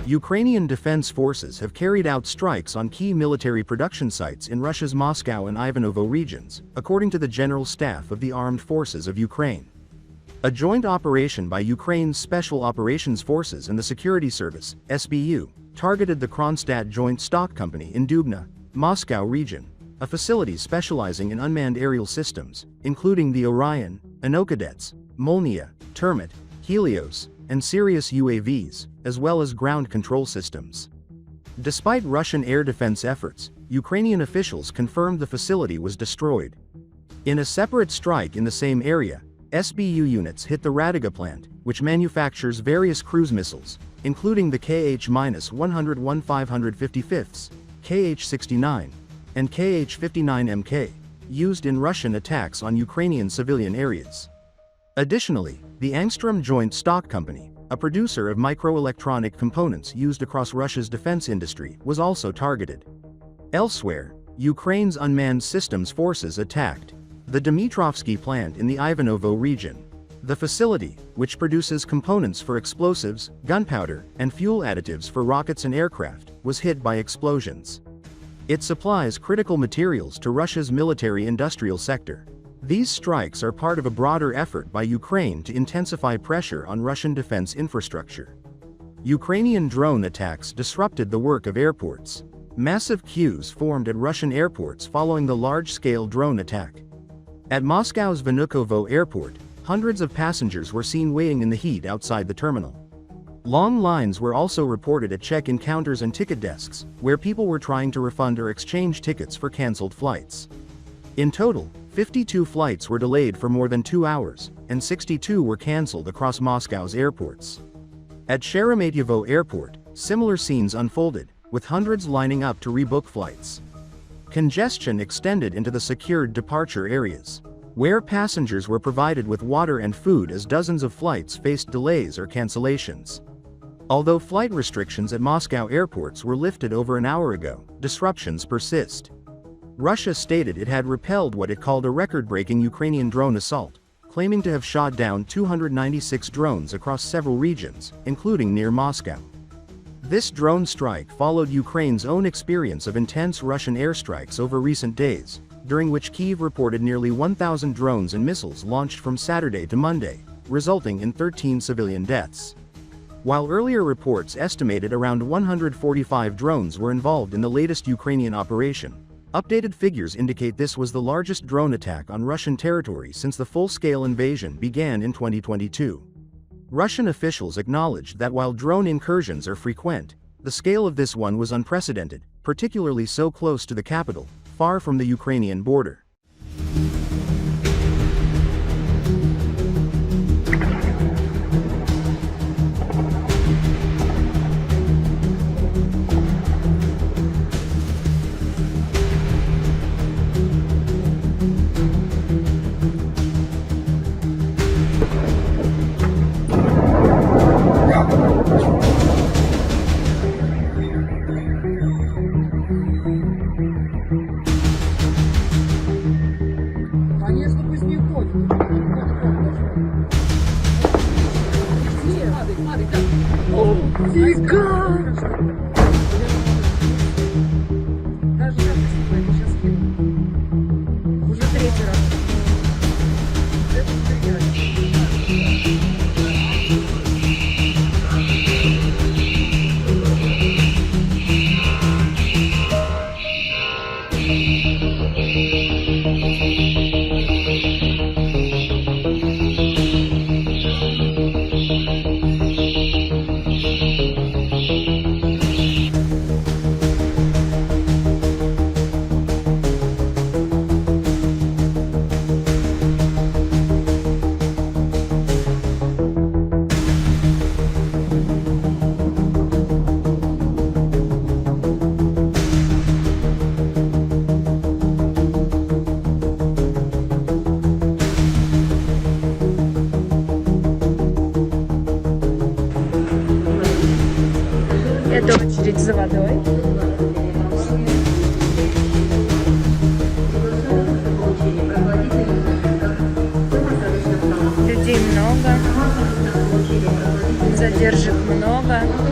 Ukrainian defense forces have carried out strikes on key military production sites in Russia's Moscow and Ivanovo regions, according to the General Staff of the Armed Forces of Ukraine. A joint operation by Ukraine's Special Operations Forces and the Security Service, SBU, targeted the Kronstadt Joint-Stock Company in Dubna, Moscow region, a facility specializing in unmanned aerial systems, including the Orion, Inokhodets, Molniya, Termit, Helios, and Sirius UAVs, as well as ground control systems. Despite Russian air defense efforts, Ukrainian officials confirmed the facility was destroyed. In a separate strike in the same area, SBU units hit the Raduga plant, which manufactures various cruise missiles, including the Kh-101 555s, Kh-69, and Kh-59MK, used in Russian attacks on Ukrainian civilian areas. Additionally, the Angstrem Joint-Stock Company, a producer of microelectronic components used across Russia's defense industry, was also targeted. Elsewhere, Ukraine's Unmanned Systems Forces attacked the Dmitrovsky Plant in the Ivanovo region. The facility, which produces components for explosives, gunpowder, and fuel additives for rockets and aircraft, was hit by explosions. It supplies critical materials to Russia's military-industrial sector. These strikes are part of a broader effort by Ukraine to intensify pressure on Russian defense infrastructure. Ukrainian drone attacks disrupted the work of airports. Massive queues formed at Russian airports following the large-scale drone attack. At Moscow's Vnukovo Airport, hundreds of passengers were seen waiting in the heat outside the terminal. Long lines were also reported at check-in counters and ticket desks, where people were trying to refund or exchange tickets for cancelled flights. In total, 52 flights were delayed for more than 2 hours, and 62 were cancelled across Moscow's airports. At Sheremetyevo Airport, similar scenes unfolded, with hundreds lining up to rebook flights. Congestion extended into the secured departure areas, where passengers were provided with water and food as dozens of flights faced delays or cancellations. Although flight restrictions at Moscow airports were lifted over an hour ago, disruptions persist. Russia stated it had repelled what it called a record-breaking Ukrainian drone assault, claiming to have shot down 296 drones across several regions, including near Moscow. This drone strike followed Ukraine's own experience of intense Russian airstrikes over recent days, during which Kyiv reported nearly 1,000 drones and missiles launched from Saturday to Monday, resulting in 13 civilian deaths. While earlier reports estimated around 145 drones were involved in the latest Ukrainian operation, updated figures indicate this was the largest drone attack on Russian territory since the full-scale invasion began in 2022. Russian officials acknowledged that while drone incursions are frequent, the scale of this one was unprecedented, particularly so close to the capital, far from the Ukrainian border. Это очередь за водой. Людей много, задержек много.